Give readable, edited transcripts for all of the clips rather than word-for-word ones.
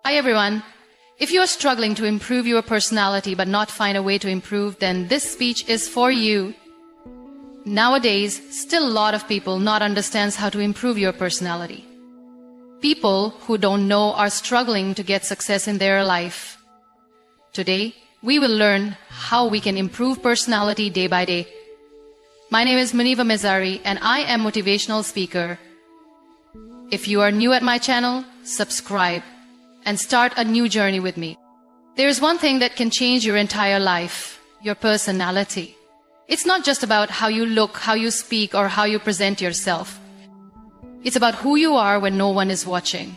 Hi everyone. If you are struggling to improve your personality but not find a way to improve, then this speech is for you. Nowadays, still a lot of people not understands how to improve your personality. People who don't know are struggling to get success in their life. Today, we will learn how we can improve personality day by day. My name is Muniba Mazari and I am motivational speaker. If you are new at my channel, subscribe and start a new journey with me. There is one thing that can change your entire life, your personality. It's not just about how you look, how you speak, or how you present yourself. It's about who you are when no one is watching.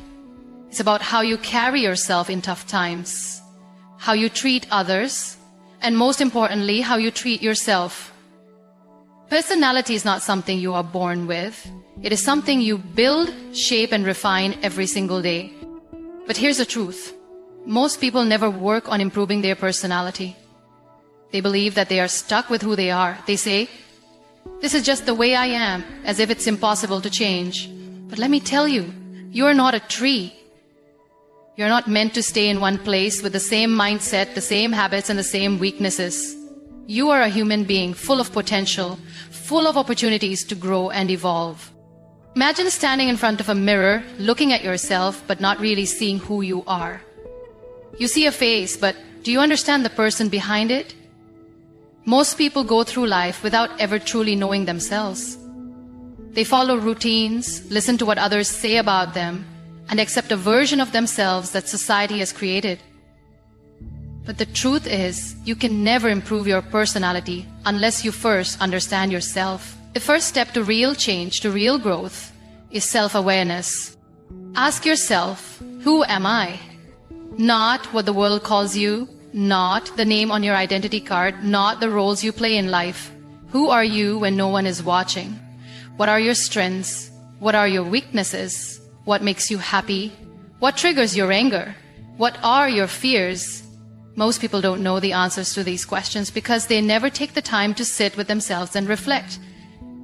It's about how you carry yourself in tough times, how you treat others, and most importantly, how you treat yourself. Personality is not something you are born with. It is something you build, shape, and refine every single day. But here's the truth. Most people never work on improving their personality. They believe that they are stuck with who they are. They say, "This is just the way I am," as if it's impossible to change. But let me tell you, you are not a tree. You're not meant to stay in one place with the same mindset, the same habits, and the same weaknesses. You are a human being full of potential, full of opportunities to grow and evolve. Imagine standing in front of a mirror, looking at yourself, but not really seeing who you are. You see a face, but do you understand the person behind it? Most people go through life without ever truly knowing themselves. They follow routines, listen to what others say about them, and accept a version of themselves that society has created. But the truth is, you can never improve your personality unless you first understand yourself. The first step to real change, to real growth, is self-awareness. Ask yourself, who am I? Not what the world calls you, not the name on your identity card, not the roles you play in life. Who are you when no one is watching? What are your strengths? What are your weaknesses? What makes you happy? What triggers your anger? What are your fears? Most people don't know the answers to these questions because they never take the time to sit with themselves and reflect.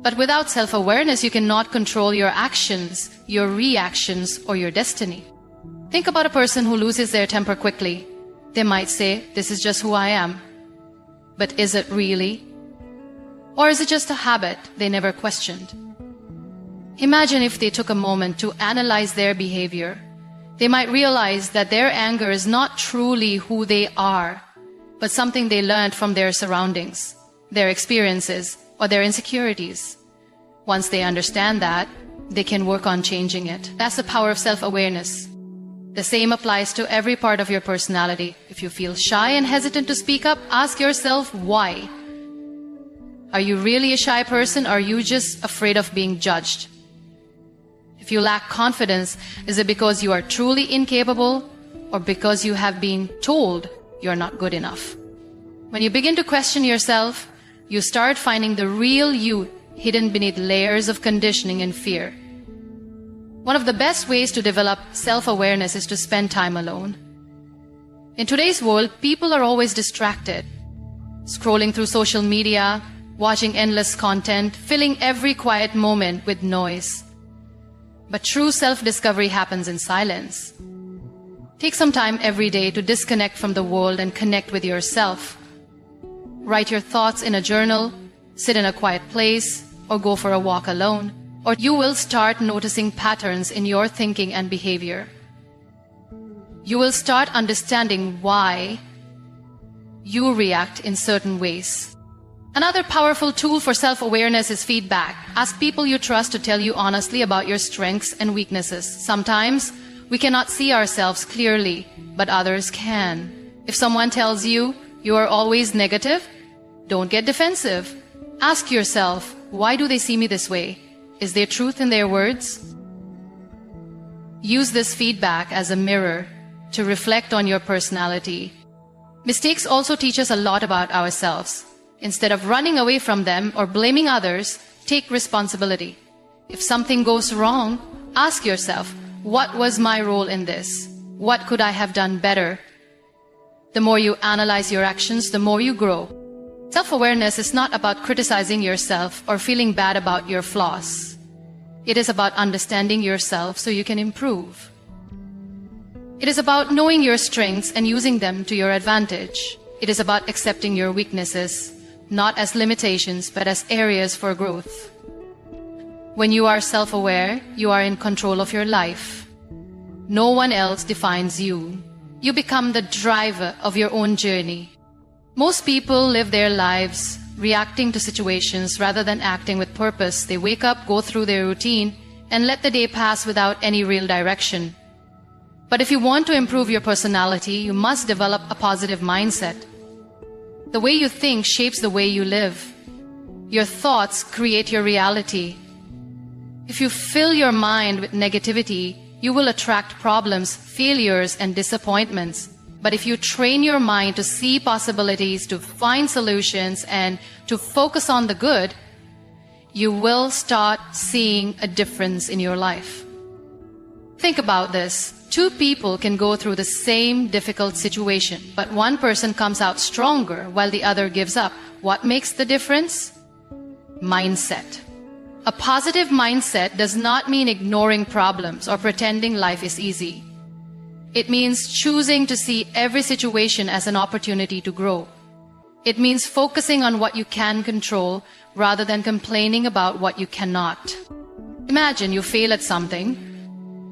But without self-awareness, you cannot control your actions, your reactions, or your destiny. Think about a person who loses their temper quickly. They might say, "This is just who I am." But is it really? Or is it just a habit they never questioned? Imagine if they took a moment to analyze their behavior. They might realize that their anger is not truly who they are, but something they learned from their surroundings, their experiences, or their insecurities. Once they understand that, they can work on changing it. That's the power of self-awareness. The same applies to every part of your personality. If you feel shy and hesitant to speak up, ask yourself why. Are you really a shy person, or are you just afraid of being judged? If you lack confidence, is it because you are truly incapable, or because you have been told you're not good enough? When you begin to question yourself, you start finding the real you hidden beneath layers of conditioning and fear. One of the best ways to develop self-awareness is to spend time alone. In today's world, people are always distracted, scrolling through social media, watching endless content, filling every quiet moment with noise. But true self-discovery happens in silence. Take some time every day to disconnect from the world and connect with yourself. Write your thoughts in a journal, sit in a quiet place, or go for a walk alone, or you will start noticing patterns in your thinking and behavior. You will start understanding why you react in certain ways. Another powerful tool for self-awareness is feedback. Ask people you trust to tell you honestly about your strengths and weaknesses. Sometimes we cannot see ourselves clearly, but others can. If someone tells you you are always negative, don't get defensive. Ask yourself, why do they see me this way? Is there truth in their words? Use this feedback as a mirror to reflect on your personality. Mistakes also teach us a lot about ourselves. Instead of running away from them or blaming others, take responsibility. If something goes wrong, ask yourself, what was my role in this? What could I have done better? The more you analyze your actions, the more you grow. Self-awareness is not about criticizing yourself or feeling bad about your flaws. It is about understanding yourself so you can improve. It is about knowing your strengths and using them to your advantage. It is about accepting your weaknesses, not as limitations, but as areas for growth. When you are self-aware, you are in control of your life. No one else defines you. You become the driver of your own journey. Most people live their lives reacting to situations rather than acting with purpose. They wake up, go through their routine, and let the day pass without any real direction. But if you want to improve your personality, you must develop a positive mindset. The way you think shapes the way you live. Your thoughts create your reality. If you fill your mind with negativity, you will attract problems, failures, and disappointments. But if you train your mind to see possibilities, to find solutions, and to focus on the good, you will start seeing a difference in your life. Think about this. Two people can go through the same difficult situation, but one person comes out stronger while the other gives up. What makes the difference? Mindset. A positive mindset does not mean ignoring problems or pretending life is easy. It means choosing to see every situation as an opportunity to grow. It means focusing on what you can control rather than complaining about what you cannot. Imagine you fail at something.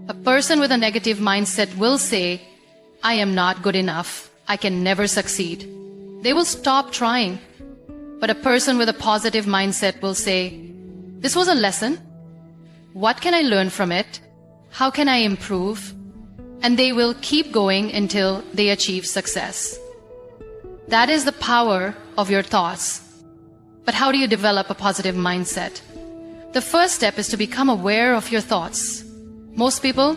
A person with a negative mindset will say, "I am not good enough. I can never succeed." They will stop trying. But a person with a positive mindset will say, "This was a lesson. What can I learn from it? How can I improve?" And they will keep going until they achieve success. That is the power of your thoughts. But how do you develop a positive mindset? The first step is to become aware of your thoughts. Most people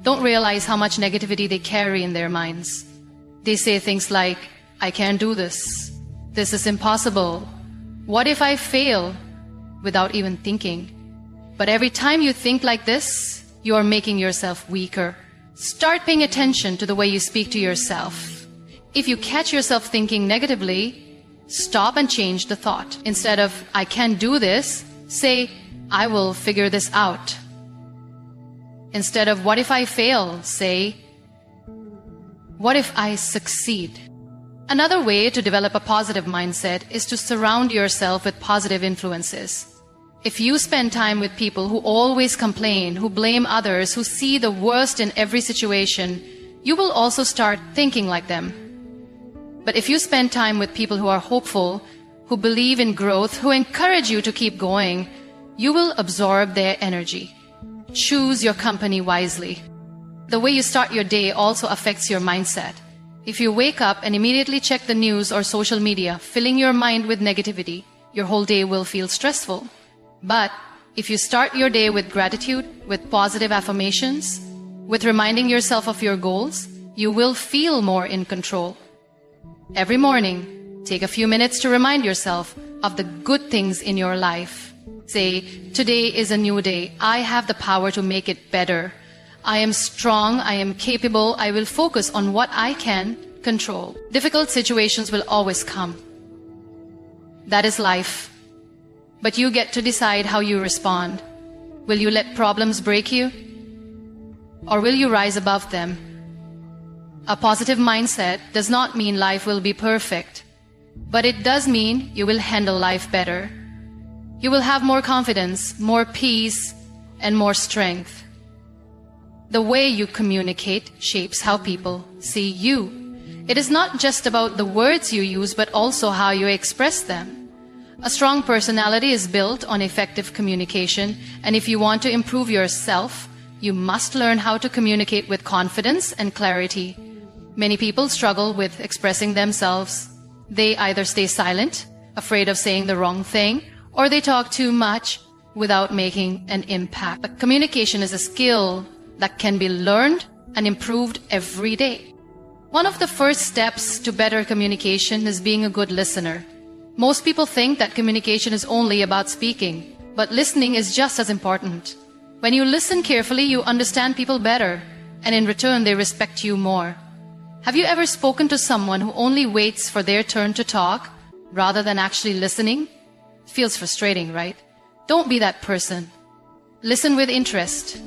don't realize how much negativity they carry in their minds. They say things like, "I can't do this. This is impossible. What if I fail?" without even thinking. But every time you think like this, you are making yourself weaker. Start paying attention to the way you speak to yourself. If you catch yourself thinking negatively, stop and change the thought. Instead of, "I can't do this," say, "I will figure this out." Instead of, "What if I fail?" say, "What if I succeed?" Another way to develop a positive mindset is to surround yourself with positive influences. If you spend time with people who always complain, who blame others, who see the worst in every situation, you will also start thinking like them. But if you spend time with people who are hopeful, who believe in growth, who encourage you to keep going, you will absorb their energy. Choose your company wisely. The way you start your day also affects your mindset. If you wake up and immediately check the news or social media, filling your mind with negativity, your whole day will feel stressful. But if you start your day with gratitude, with positive affirmations, with reminding yourself of your goals, you will feel more in control. Every morning, take a few minutes to remind yourself of the good things in your life. Say, "Today is a new day. I have the power to make it better. I am strong. I am capable. I will focus on what I can control." Difficult situations will always come. That is life. But you get to decide how you respond. Will you let problems break you? Or will you rise above them? A positive mindset does not mean life will be perfect, but it does mean you will handle life better. You will have more confidence, more peace, and more strength. The way you communicate shapes how people see you. It is not just about the words you use, but also how you express them. A strong personality is built on effective communication, and if you want to improve yourself, you must learn how to communicate with confidence and clarity. Many people struggle with expressing themselves. They either stay silent, afraid of saying the wrong thing, or they talk too much without making an impact. But communication is a skill that can be learned and improved every day. One of the first steps to better communication is being a good listener. Most people think that communication is only about speaking, but listening is just as important. When you listen carefully, you understand people better, and in return, they respect you more. Have you ever spoken to someone who only waits for their turn to talk rather than actually listening? It feels frustrating, right? Don't be that person. Listen with interest.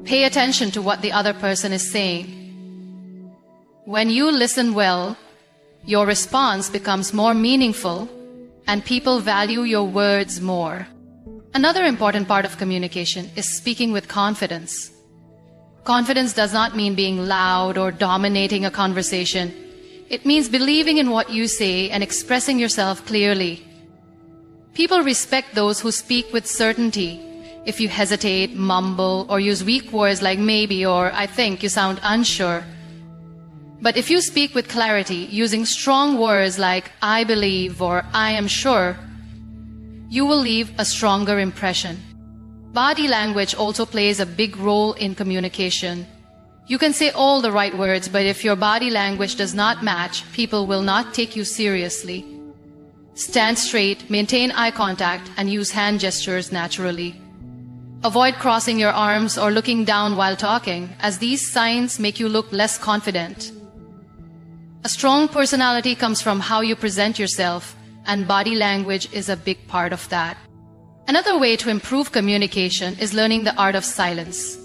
Pay attention to what the other person is saying. When you listen well, your response becomes more meaningful and people value your words more. Another important part of communication is speaking with confidence. Confidence does not mean being loud or dominating a conversation. It means believing in what you say and expressing yourself clearly. People respect those who speak with certainty. If you hesitate, mumble, or use weak words like maybe or I think, you sound unsure. But if you speak with clarity, using strong words like I believe or I am sure, you will leave a stronger impression. Body language also plays a big role in communication. You can say all the right words, but if your body language does not match, people will not take you seriously. Stand straight, maintain eye contact, and use hand gestures naturally. Avoid crossing your arms or looking down while talking, as these signs make you look less confident. A strong personality comes from how you present yourself, and body language is a big part of that. Another way to improve communication is learning the art of silence.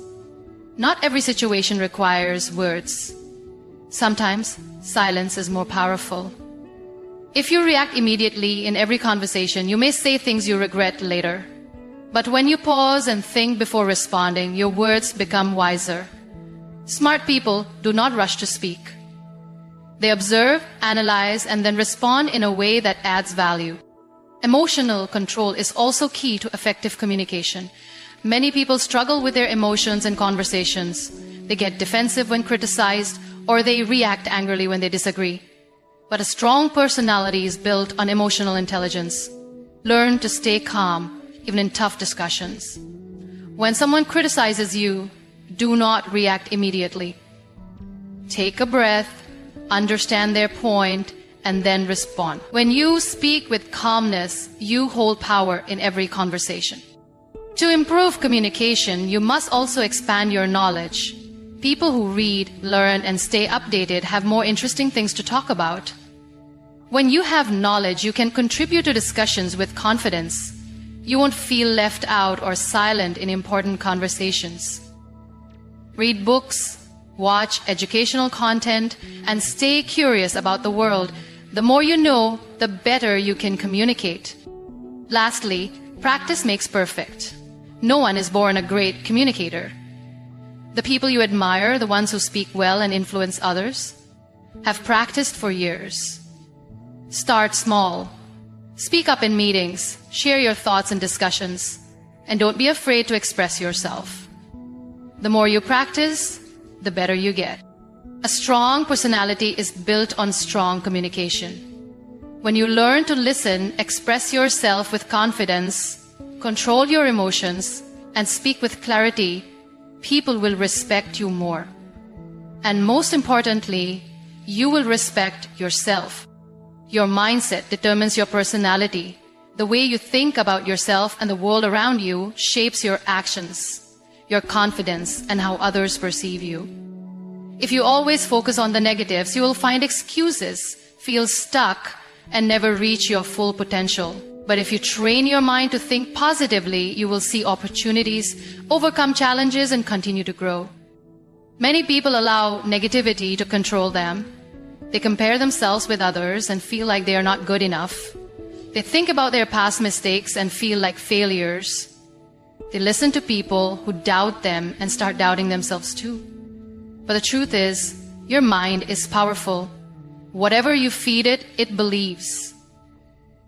Not every situation requires words. Sometimes silence is more powerful. If you react immediately in every conversation, you may say things you regret later. But when you pause and think before responding, your words become wiser. Smart people do not rush to speak. They observe, analyze, and then respond in a way that adds value. Emotional control is also key to effective communication. Many people struggle with their emotions in conversations. They get defensive when criticized, or they react angrily when they disagree. But a strong personality is built on emotional intelligence. Learn to stay calm, even in tough discussions. When someone criticizes you, do not react immediately. Take a breath, understand their point, and then respond. When you speak with calmness, you hold power in every conversation. To improve communication, you must also expand your knowledge. People who read, learn, and stay updated have more interesting things to talk about. When you have knowledge, you can contribute to discussions with confidence. You won't feel left out or silent in important conversations. Read books, watch educational content, and stay curious about the world. The more you know, the better you can communicate. Lastly, practice makes perfect. No one is born a great communicator. The people you admire, the ones who speak well and influence others, have practiced for years. Start small. Speak up in meetings, share your thoughts in discussions, and don't be afraid to express yourself. The more you practice, the better you get. A strong personality is built on strong communication. When you learn to listen, express yourself with confidence, control your emotions, and speak with clarity, people will respect you more. And most importantly, you will respect yourself. Your mindset determines your personality. The way you think about yourself and the world around you shapes your actions, your confidence, and how others perceive you. If you always focus on the negatives, you will find excuses, feel stuck, and never reach your full potential. But if you train your mind to think positively, you will see opportunities, overcome challenges, and continue to grow. Many people allow negativity to control them. They compare themselves with others and feel like they are not good enough. They think about their past mistakes and feel like failures. They listen to people who doubt them and start doubting themselves too. But the truth is, your mind is powerful. Whatever you feed it, it believes.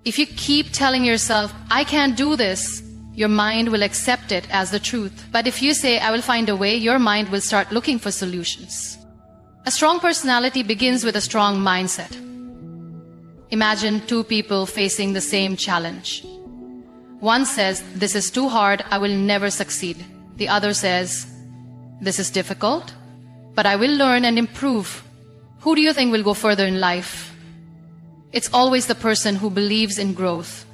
If you keep telling yourself, I can't do this, your mind will accept it as the truth. But if you say, I will find a way, your mind will start looking for solutions. A strong personality begins with a strong mindset. Imagine two people facing the same challenge. One says, this is too hard, I will never succeed. The other says, this is difficult, but I will learn and improve. Who do you think will go further in life? It's always the person who believes in growth.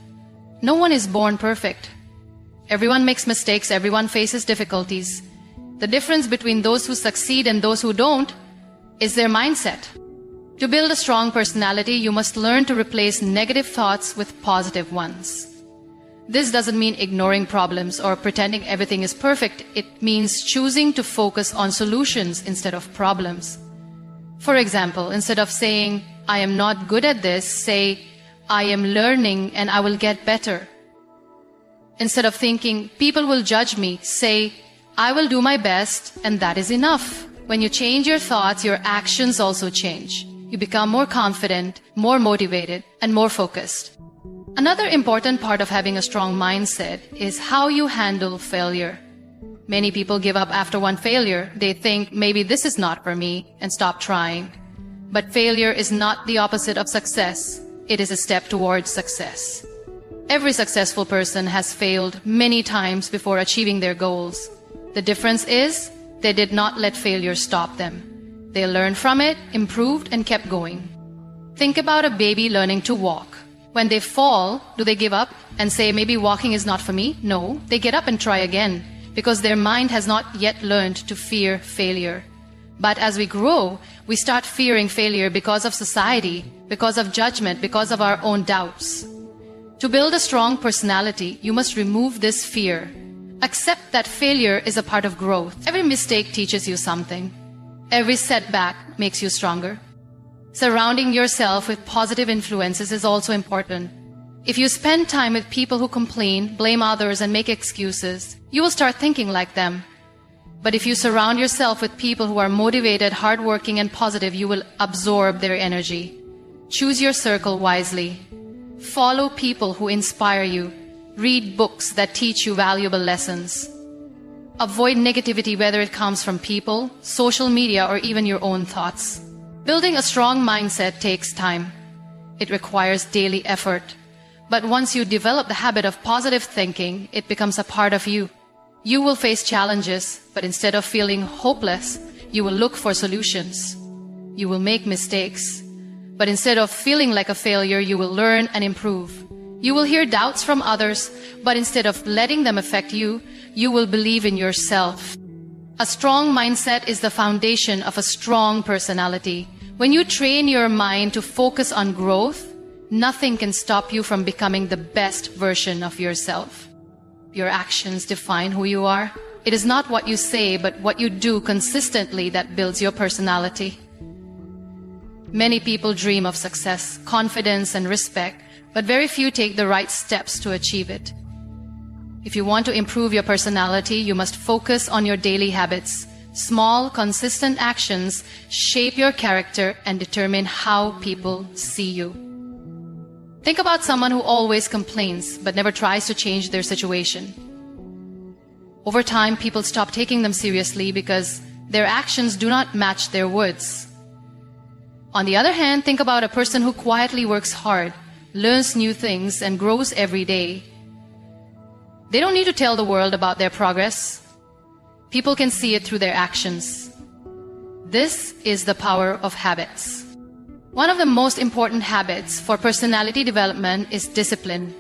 No one is born perfect. Everyone makes mistakes, everyone faces difficulties. The difference between those who succeed and those who don't is their mindset. To build a strong personality, you must learn to replace negative thoughts with positive ones. This doesn't mean ignoring problems or pretending everything is perfect. It means choosing to focus on solutions instead of problems. For example, instead of saying, I am not good at this, say, I am learning and I will get better. Instead of thinking, people will judge me, say, I will do my best and that is enough. When you change your thoughts, your actions also change. You become more confident, more motivated, and more focused. Another important part of having a strong mindset is how you handle failure. Many people give up after one failure. They think, maybe this is not for me, and stop trying. But failure is not the opposite of success. It is a step towards success. Every successful person has failed many times before achieving their goals. The difference is, they did not let failure stop them. They learned from it, improved, and kept going. Think about a baby learning to walk. When they fall, do they give up and say, maybe walking is not for me? No, they get up and try again, because their mind has not yet learned to fear failure. But as we grow, we start fearing failure because of society, because of judgment, because of our own doubts. To build a strong personality, you must remove this fear. Accept that failure is a part of growth. Every mistake teaches you something. Every setback makes you stronger. Surrounding yourself with positive influences is also important. If you spend time with people who complain, blame others, and make excuses, you will start thinking like them. But if you surround yourself with people who are motivated, hardworking, and positive, you will absorb their energy. Choose your circle wisely. Follow people who inspire you. Read books that teach you valuable lessons. Avoid negativity, whether it comes from people, social media, or even your own thoughts. Building a strong mindset takes time. It requires daily effort. But once you develop the habit of positive thinking, it becomes a part of you. You will face challenges, but instead of feeling hopeless, you will look for solutions. You will make mistakes, but instead of feeling like a failure, you will learn and improve. You will hear doubts from others, but instead of letting them affect you, you will believe in yourself. A strong mindset is the foundation of a strong personality. When you train your mind to focus on growth, nothing can stop you from becoming the best version of yourself. Your actions define who you are. It is not what you say, but what you do consistently that builds your personality. Many people dream of success, confidence, and respect, but very few take the right steps to achieve it. If you want to improve your personality, you must focus on your daily habits. Small, consistent actions shape your character and determine how people see you. Think about someone who always complains but never tries to change their situation. Over time, people stop taking them seriously because their actions do not match their words. On the other hand, think about a person who quietly works hard, learns new things, and grows every day. They don't need to tell the world about their progress. People can see it through their actions. This is the power of habits. One of the most important habits for personality development is discipline.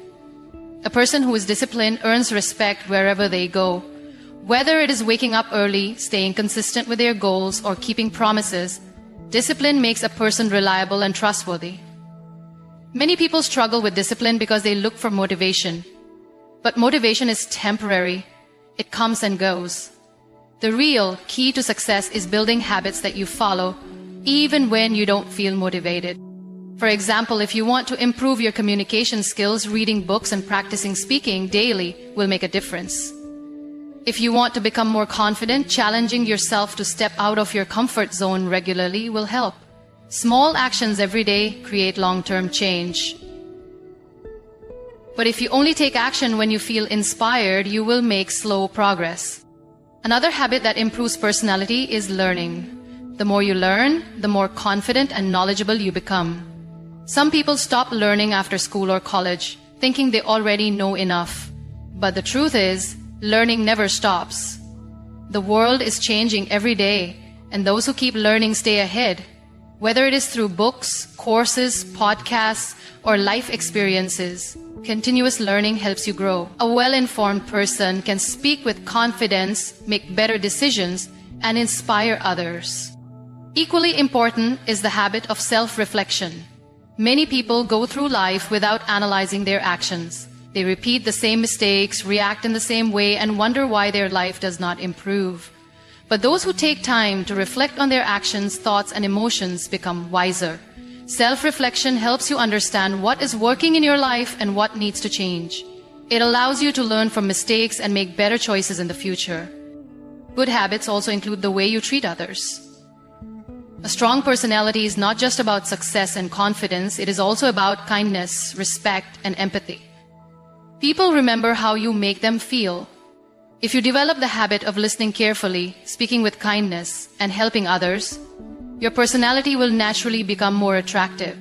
A person who is disciplined earns respect wherever they go. Whether it is waking up early, staying consistent with their goals, or keeping promises, discipline makes a person reliable and trustworthy. Many people struggle with discipline because they look for motivation. But motivation is temporary. It comes and goes. The real key to success is building habits that you follow, even when you don't feel motivated. For example, if you want to improve your communication skills, reading books and practicing speaking daily will make a difference. If you want to become more confident, challenging yourself to step out of your comfort zone regularly will help. Small actions every day create long-term change. But if you only take action when you feel inspired, you will make slow progress. Another habit that improves personality is learning. The more you learn, the more confident and knowledgeable you become. Some people stop learning after school or college, thinking they already know enough. But the truth is, learning never stops. The world is changing every day, and those who keep learning stay ahead. Whether it is through books, courses, podcasts, or life experiences, continuous learning helps you grow. A well-informed person can speak with confidence, make better decisions, and inspire others. Equally important is the habit of self-reflection. Many people go through life without analyzing their actions. They repeat the same mistakes, react in the same way, and wonder why their life does not improve. But those who take time to reflect on their actions, thoughts, and emotions become wiser. Self-reflection helps you understand what is working in your life and what needs to change. It allows you to learn from mistakes and make better choices in the future. Good habits also include the way you treat others. A strong personality is not just about success and confidence, it is also about kindness, respect, and empathy. People remember how you make them feel. If you develop the habit of listening carefully, speaking with kindness, and helping others, your personality will naturally become more attractive.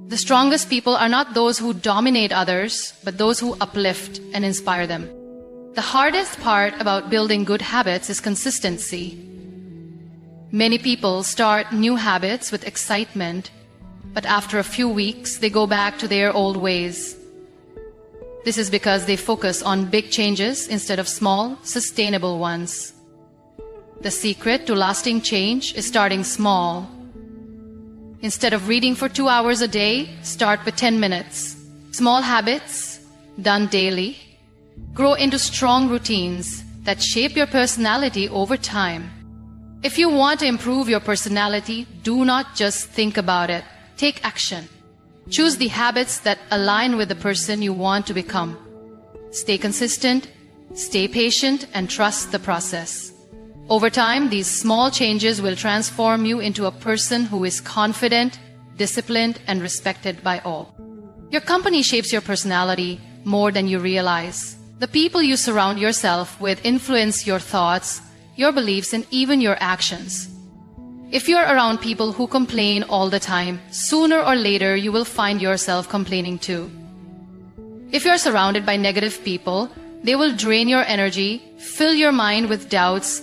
The strongest people are not those who dominate others, but those who uplift and inspire them. The hardest part about building good habits is consistency. Many people start new habits with excitement, but after a few weeks, they go back to their old ways. This is because they focus on big changes instead of small, sustainable ones. The secret to lasting change is starting small. Instead of reading for 2 hours a day, start with 10 minutes. Small habits, done daily, grow into strong routines that shape your personality over time. If you want to improve your personality, do not just think about it. Take action. Choose the habits that align with the person you want to become. Stay consistent, stay patient, and trust the process. Over time, these small changes will transform you into a person who is confident, disciplined, and respected by all. Your company shapes your personality more than you realize. The people you surround yourself with influence your thoughts, your beliefs, and even your actions. If you're around people who complain all the time, sooner or later you will find yourself complaining too. If you're surrounded by negative people, they will drain your energy, fill your mind with doubts,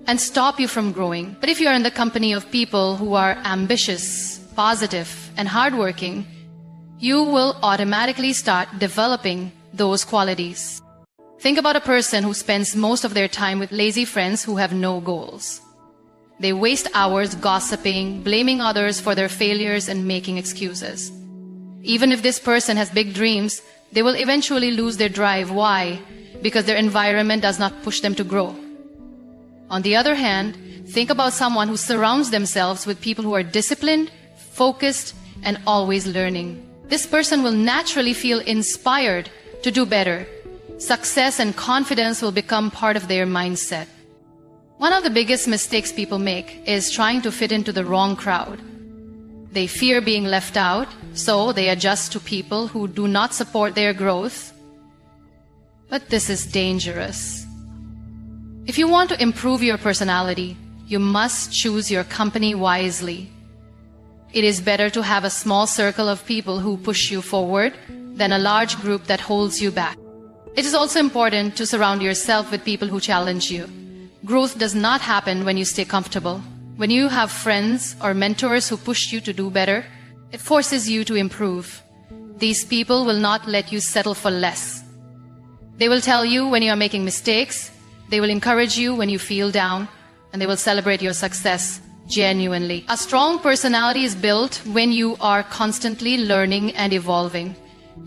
and stop you from growing. But if you're in the company of people who are ambitious, positive, and hardworking, you will automatically start developing those qualities. Think about a person who spends most of their time with lazy friends who have no goals. They waste hours gossiping, blaming others for their failures, and making excuses. Even if this person has big dreams, they will eventually lose their drive. Why? Because their environment does not push them to grow. On the other hand, think about someone who surrounds themselves with people who are disciplined, focused, and always learning. This person will naturally feel inspired to do better. Success and confidence will become part of their mindset. One of the biggest mistakes people make is trying to fit into the wrong crowd. They fear being left out, so they adjust to people who do not support their growth. But this is dangerous. If you want to improve your personality, you must choose your company wisely. It is better to have a small circle of people who push you forward than a large group that holds you back. It is also important to surround yourself with people who challenge you. Growth does not happen when you stay comfortable. When you have friends or mentors who push you to do better, it forces you to improve. These people will not let you settle for less. They will tell you when you are making mistakes, they will encourage you when you feel down, and they will celebrate your success genuinely. A strong personality is built when you are constantly learning and evolving,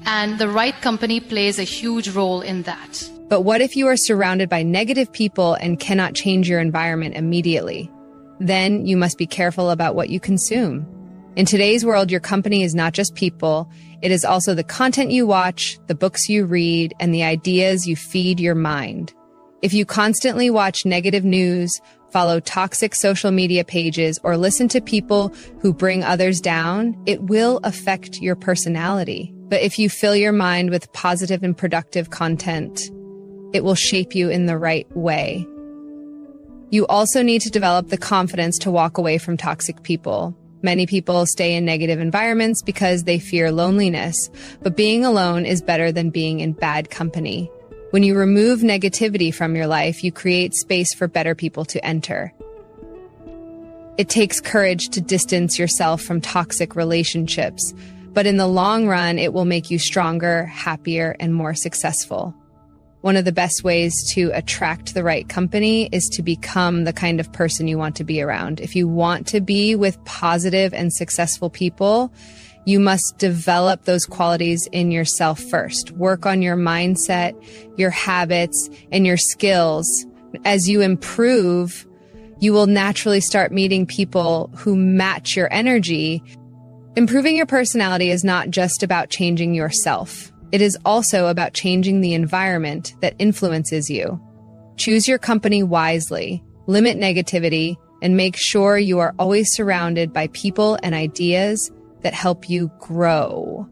and the right company plays a huge role in that. But what if you are surrounded by negative people and cannot change your environment immediately? Then you must be careful about what you consume. In today's world, your company is not just people, it is also the content you watch, the books you read, and the ideas you feed your mind. If you constantly watch negative news, follow toxic social media pages, or listen to people who bring others down, it will affect your personality. But if you fill your mind with positive and productive content, it will shape you in the right way. You also need to develop the confidence to walk away from toxic people. Many people stay in negative environments because they fear loneliness, but being alone is better than being in bad company. When you remove negativity from your life, you create space for better people to enter. It takes courage to distance yourself from toxic relationships, but in the long run, it will make you stronger, happier, and more successful. One of the best ways to attract the right company is to become the kind of person you want to be around. If you want to be with positive and successful people, You must develop those qualities in yourself first. Work on your mindset, your habits, and your skills. As you improve, you will naturally start meeting people who match your energy. Improving your personality is not just about changing yourself. It is also about changing the environment that influences you. Choose your company wisely, limit negativity, and make sure you are always surrounded by people and ideas that help you grow.